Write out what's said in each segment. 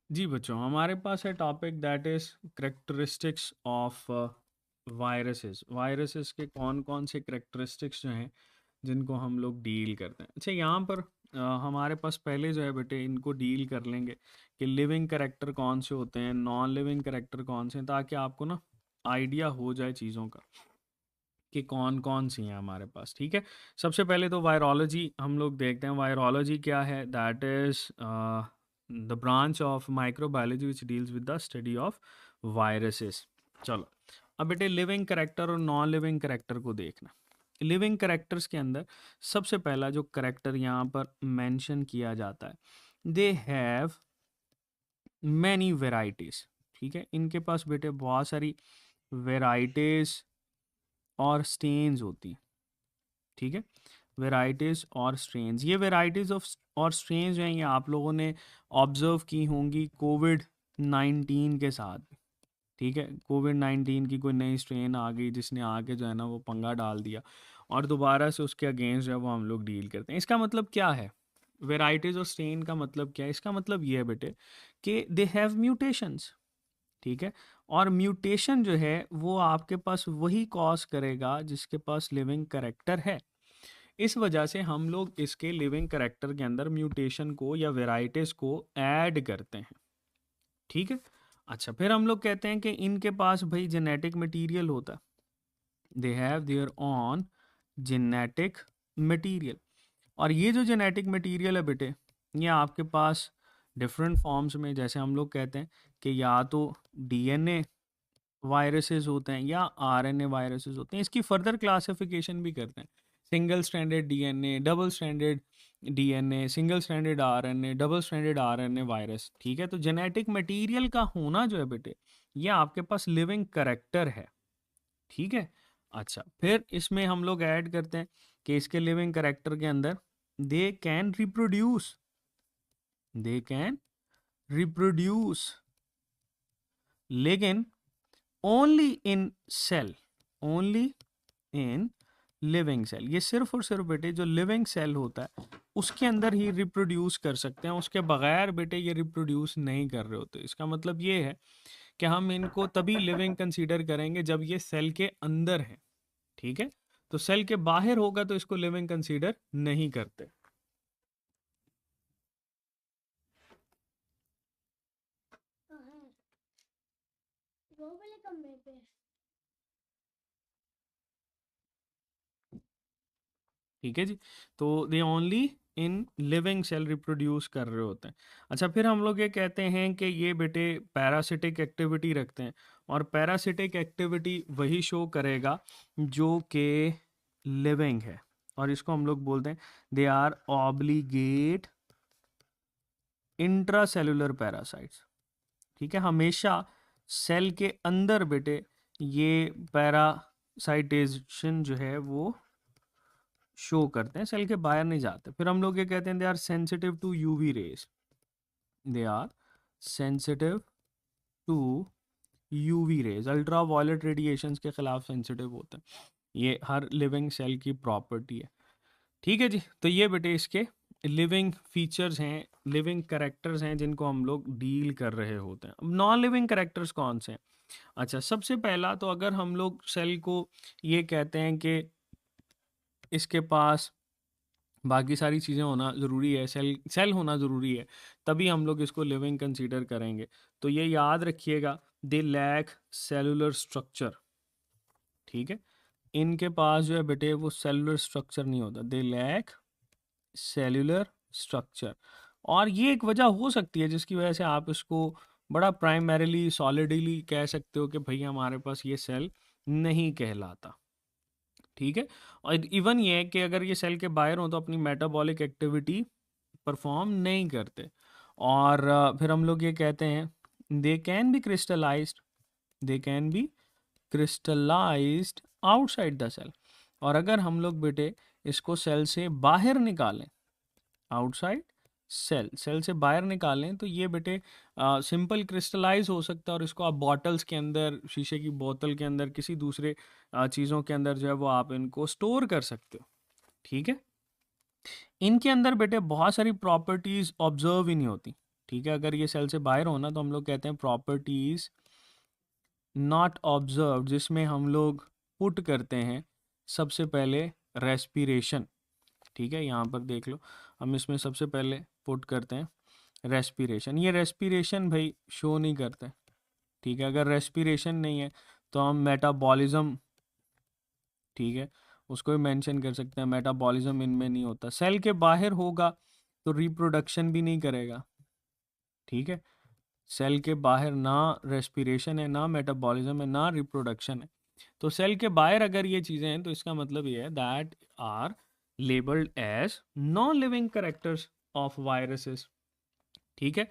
जी बच्चों, हमारे पास है topic that is characteristics of viruses. Viruses के कौन कौन से करेक्टरिस्टिक्स जो हैं जिनको हम लोग डील करते हैं। अच्छा, यहाँ पर हमारे पास पहले जो है बेटे इनको डील कर लेंगे कि लिविंग करेक्टर कौन से होते हैं, नॉन लिविंग करेक्टर कौन से हैं, ताकि आपको ना आइडिया हो जाए चीज़ों का कि कौन कौन सी हैं हमारे पास। ठीक है, सबसे पहले तो वायरोलॉजी हम लोग देखते हैं। वायरोलॉजी क्या है? That is the branch of microbiology which deals with the study of viruses. चलो, अब बेटे लिविंग करेक्टर और नॉन लिविंग करेक्टर को देखना। लिविंग करेक्टर्स के अंदर सबसे पहला जो करेक्टर यहाँ पर मेंशन किया जाता है, दे हैव मैनी वेराइटीज। ठीक है, इनके पास बेटे बहुत सारी वेराइटीज और स्टेन्स होती हैं। ठीक है, वेराइटीज और स्ट्रेन्स, ये वेराइटीज ऑफ और स्ट्रेन्स जो हैं ये आप लोगों ने ऑब्जर्व की होंगी कोविड-19 के साथ। ठीक है, कोविड-19 की कोई नई स्ट्रेन आ गई जिसने आके जो है ना वो पंगा डाल दिया, और दोबारा से उसके अगेंस्ट जो है वो हम लोग डील करते हैं। इसका मतलब क्या है? वेराइटीज और स्ट्रेन का मतलब क्या है? इसका मतलब ये है बेटे कि दे हैव म्यूटेशंस। ठीक है, और म्यूटेशन जो है वो आपके पास वही कॉज करेगा जिसके पास लिविंग करेक्टर है। इस वजह से हम लोग इसके लिविंग करेक्टर के अंदर म्यूटेशन को या वेराइटीज को ऐड करते हैं। ठीक है, अच्छा, फिर हम लोग कहते हैं कि इनके पास भाई जेनेटिक मटेरियल होता है, they have their on genetic material. और ये जो जेनेटिक मटेरियल है बेटे, ये आपके पास डिफरेंट फॉर्म्स में, जैसे हम लोग कहते हैं कि या तो डीएनए वायरसेस होते हैं या आरएनए वायरसेस होते हैं। इसकी फर्दर क्लासिफिकेशन भी करते हैं, single stranded DNA, double stranded DNA, single stranded RNA, double stranded RNA virus. ठीक है, तो जेनेटिक मटेरियल का होना जो है बेटे, ये आपके पास लिविंग करेक्टर है। ठीक है, अच्छा, फिर इसमें हम लोग ऐड करते हैं कि इसके लिविंग करेक्टर के अंदर they can reproduce, they can reproduce, लेकिन only in cell, only in living cell. ये सिर्फ और सिर्फ बेटे जो लिविंग सेल होता है उसके अंदर ही रिप्रोड्यूस कर सकते हैं, उसके बगैर बेटे ये रिप्रोड्यूस नहीं कर रहे होते। इसका मतलब ये है कि हम इनको तभी लिविंग कंसीडर करेंगे जब ये सेल के अंदर है। ठीक है, तो सेल के बाहर होगा तो इसको लिविंग कंसीडर नहीं करते। ठीक है जी, तो they only in living cell reproduce कर रहे होते हैं। अच्छा, फिर हम लोग ये कहते हैं कि ये बेटे पैरासिटिक एक्टिविटी रखते हैं, और पैरासिटिक एक्टिविटी वही शो करेगा जो कि लिविंग है, और इसको हम लोग बोलते हैं they are obligate intracellular parasites. ठीक है, हमेशा सेल के अंदर बेटे ये पैरासाइटेशन जो है वो शो करते हैं, सेल के बाहर नहीं जाते। फिर हम लोग ये कहते हैं they are sensitive to UV rays, they are sensitive to UV rays, ultra violet radiations के खिलाफ सेंसिटिव होते हैं। ये हर लिविंग सेल की प्रॉपर्टी है। ठीक है जी, तो ये बेटे इसके लिविंग फीचर्स हैं, लिविंग करेक्टर्स हैं जिनको हम लोग डील कर रहे होते हैं। अब नॉन लिविंग करेक्टर्स कौन से हैं? अच्छा, सबसे पहला तो अगर हम लोग सेल को ये कहते हैं कि इसके पास बाकी सारी चीज़ें होना ज़रूरी है, सेल सेल होना ज़रूरी है, तभी हम लोग इसको लिविंग कंसीडर करेंगे। तो ये याद रखिएगा, दे लैक सेलुलर स्ट्रक्चर। ठीक है, इनके पास जो है बेटे वो सेलुलर स्ट्रक्चर नहीं होता, दे लैक सेलुलर स्ट्रक्चर। और ये एक वजह हो सकती है जिसकी वजह से आप इसको बड़ा प्राइमरीली सॉलिडली कह सकते हो कि भैया हमारे पास ये सेल नहीं कहलाता। ठीक है, और इवन ये है कि अगर ये सेल के बाहर हो तो अपनी मेटाबॉलिक एक्टिविटी परफॉर्म नहीं करते। और फिर हम लोग ये कहते हैं they can be crystallised, they can be crystallised outside the cell. और अगर हम लोग बेटे इसको सेल से बाहर निकालें, आउटसाइड सेल, सेल से बाहर निकालें, तो ये बेटे सिंपल क्रिस्टलाइज हो सकता है, और इसको आप बॉटल्स के अंदर, शीशे की बोतल के अंदर, किसी दूसरे चीज़ों के अंदर जो है वो आप इनको स्टोर कर सकते हो। ठीक है, इनके अंदर बेटे बहुत सारी प्रॉपर्टीज ऑब्जर्व ही नहीं होती। ठीक है, अगर ये सेल से बाहर हो ना तो हम लोग कहते हैं प्रॉपर्टीज नॉट ऑब्जर्व, जिसमें हम लोग पुट करते हैं सबसे पहले रेस्पिरेशन। ठीक है, यहाँ पर देख लो, हम इसमें सबसे पहले पुट करते हैं रेस्पिरेशन। ये रेस्पिरेशन भाई शो नहीं करते। ठीक है, अगर रेस्पिरेशन नहीं है तो हम मेटाबॉलिज्म, ठीक है, उसको भी मेंशन कर सकते हैं। मेटाबॉलिज्म इनमें नहीं होता, सेल के बाहर होगा तो रिप्रोडक्शन भी नहीं करेगा। ठीक है, सेल के बाहर ना रेस्पिरेशन है, ना मेटाबॉलिज्म है, ना रिप्रोडक्शन है। तो सेल के बाहर अगर ये चीज़ें हैं तो इसका मतलब ये है that are labelled as non living characters of viruses. ठीक है,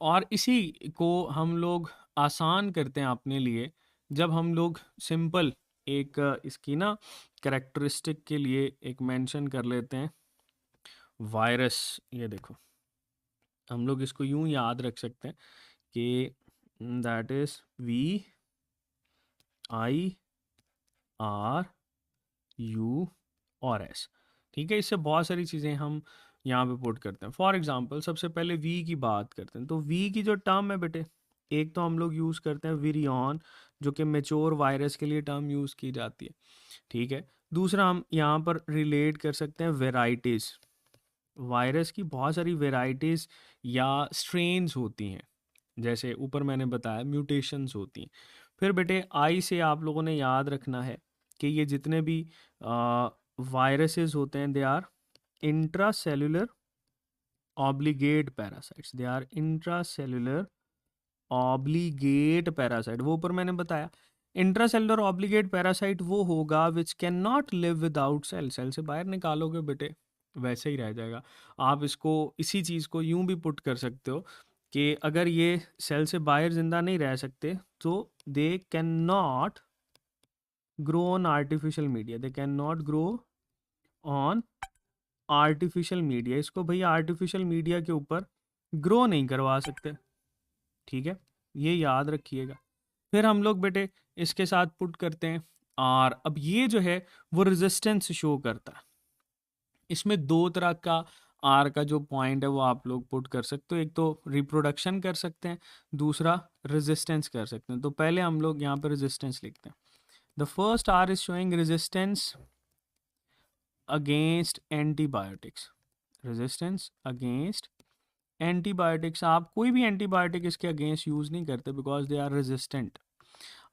और इसी को हम लोग आसान करते हैं अपने लिए जब हम लोग सिंपल एक इसकी ना करेक्टरिस्टिक के लिए एक मेंशन कर लेते हैं वायरस। ये देखो, हम लोग इसको यूं याद रख सकते हैं कि दैट इज VIRUS। ठीक है, इससे बहुत सारी चीज़ें हम यहाँ पे पुट करते हैं। फॉर एग्जांपल सबसे पहले वी की बात करते हैं, तो वी की जो टर्म है बेटे, एक तो हम लोग यूज़ करते हैं विरियन, जो कि मेच्योर वायरस के लिए टर्म यूज़ की जाती है। ठीक है, दूसरा हम यहाँ पर रिलेट कर सकते हैं वेराइटीज़। वायरस की बहुत सारी वेराइटीज़ या स्ट्रेन्स होती हैं, जैसे ऊपर मैंने बताया म्यूटेशंस होती हैं। फिर बेटे आई से आप लोगों ने याद रखना है कि ये जितने भी वायरसेस होते हैं they are intracellular obligate parasites. They are intracellular obligate parasite. वो ऊपर मैंने बताया इंट्रासेल्युलर ऑब्लिगेट पैरासाइट वो होगा which can not live without cell. Cell से बाहर निकालोगे बेटे वैसे ही रह जाएगा। आप इसको इसी चीज़ को यूं भी पुट कर सकते हो कि अगर ये सेल से बाहर जिंदा नहीं रह सकते तो they can not grow on artificial media. They can not grow on artificial media. इसको भैया आर्टिफिशियल मीडिया के ऊपर ग्रो नहीं करवा सकते। ठीक है, ये याद रखिएगा। फिर हम लोग बेटे इसके साथ पुट करते हैं और अब ये जो है वो रेजिस्टेंस शो करता है। इसमें दो तरह का आर का जो पॉइंट है वो आप लोग पुट कर सकते हो, एक तो रिप्रोडक्शन कर सकते हैं, दूसरा रेजिस्टेंस कर सकते हैं। तो पहले हम लोग यहाँ पर रेजिस्टेंस लिखते हैं। The first R is showing resistance against antibiotics. Resistance against antibiotics, आप कोई भी एंटीबायोटिक इसके अगेंस्ट यूज़ नहीं करते बिकॉज दे आर रेजिस्टेंट।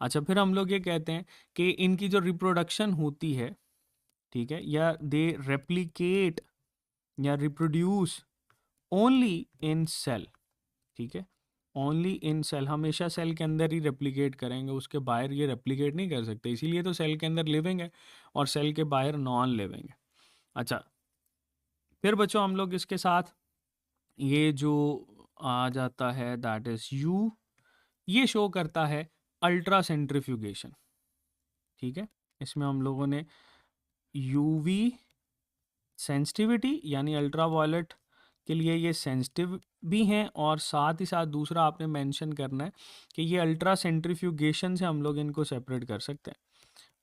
अच्छा, फिर हम लोग ये कहते हैं कि इनकी जो रिप्रोडक्शन होती है, ठीक है, या दे रेप्लिकेट या रिप्रोड्यूस ओनली इन सेल। ठीक है, ओनली इन सेल, हमेशा सेल के अंदर ही रेप्लिकेट करेंगे, उसके बाहर ये रेप्लिकेट नहीं कर सकते, इसीलिए तो सेल के अंदर लिविंग है और सेल के बाहर नॉन लिविंग है। अच्छा, फिर बच्चों हम लोग इसके साथ ये जो आ जाता है दैट इज यू, ये शो करता है अल्ट्रा सेंट्रीफ्यूगेशन। ठीक है, इसमें हम लोगों ने यूवी सेंसिटिविटी यानी अल्ट्रा वायलेट के लिए ये सेंसिटिव भी हैं, और साथ ही साथ दूसरा आपने मेंशन करना है कि ये अल्ट्रा सेंट्रीफ्यूगेशन से हम लोग इनको सेपरेट कर सकते हैं।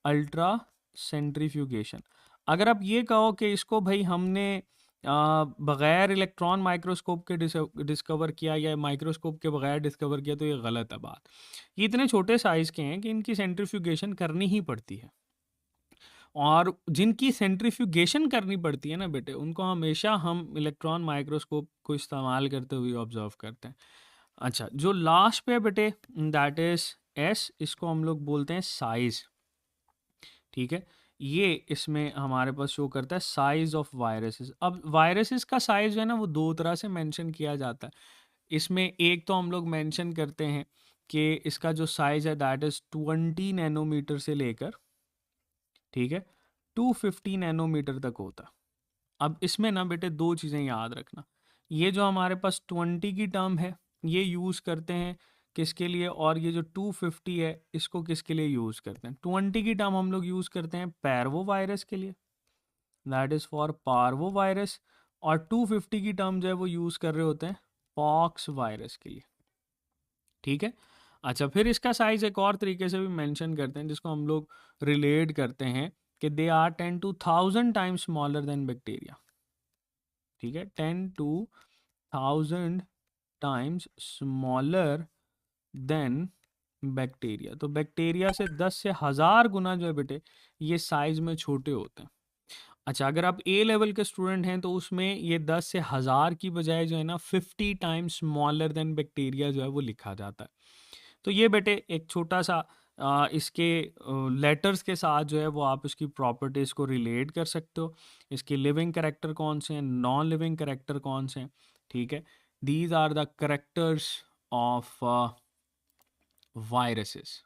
अल्ट्रा सेंट्रीफ्यूगेशन, अगर आप ये कहो कि इसको भाई हमने बगैर इलेक्ट्रॉन माइक्रोस्कोप के डिस्कवर किया या माइक्रोस्कोप के बगैर डिस्कवर किया, तो ये गलत है बात। ये इतने छोटे साइज़ के हैं कि इनकी सेंट्रीफ्यूगेशन करनी ही पड़ती है, और जिनकी सेंट्रीफ्यूगेशन करनी पड़ती है ना बेटे, उनको हमेशा हम इलेक्ट्रॉन माइक्रोस्कोप को इस्तेमाल करते हुए ऑब्जर्व करते हैं। अच्छा, जो लास्ट पे है बेटे दैट इज एस, इसको हम लोग बोलते हैं साइज। ठीक है, ये इसमें हमारे पास शो करता है साइज ऑफ वायरसेस। अब वायरसेस का साइज जो है ना वो दो तरह से मेंशन किया जाता है। इसमें एक तो हम लोग मेंशन करते हैं कि इसका जो साइज है दैट इज 20 नैनोमीटर से लेकर, ठीक है, 250 नैनोमीटर तक होता है। अब इसमें ना बेटे दो चीज़ें याद रखना, ये जो हमारे पास 20 की टर्म है ये यूज़ करते हैं किसके लिए, और ये जो 250 है इसको किसके लिए यूज़ करते हैं। 20 की टर्म हम लोग यूज़ करते हैं पैरवो वायरस के लिए, that is for parvo virus, और 250 की टर्म जो है वो यूज़ कर रहे होते हैं पॉक्स वायरस के लिए। ठीक है, अच्छा, फिर इसका साइज एक और तरीके से भी मेंशन करते हैं जिसको हम लोग रिलेट करते हैं कि they are 10 to 1000 times smaller than bacteria. ठीक है, 10 to 1000 times smaller than bacteria. तो बैक्टीरिया से 10 से 1000 गुना जो है बेटे ये साइज में छोटे होते हैं। अच्छा, अगर आप ए लेवल के स्टूडेंट हैं तो उसमें ये 10 से 1000 की बजाय जो है ना 50 टाइम्स स्मॉलर देन बैक्टीरिया जो है वो लिखा जाता है। तो ये बेटे एक छोटा सा इसके लेटर्स के साथ जो है वो आप इसकी प्रॉपर्टीज़ को रिलेट कर सकते हो। इसके लिविंग करेक्टर कौन से हैं, नॉन लिविंग करेक्टर कौन से हैं, ठीक है। These are the characters of viruses.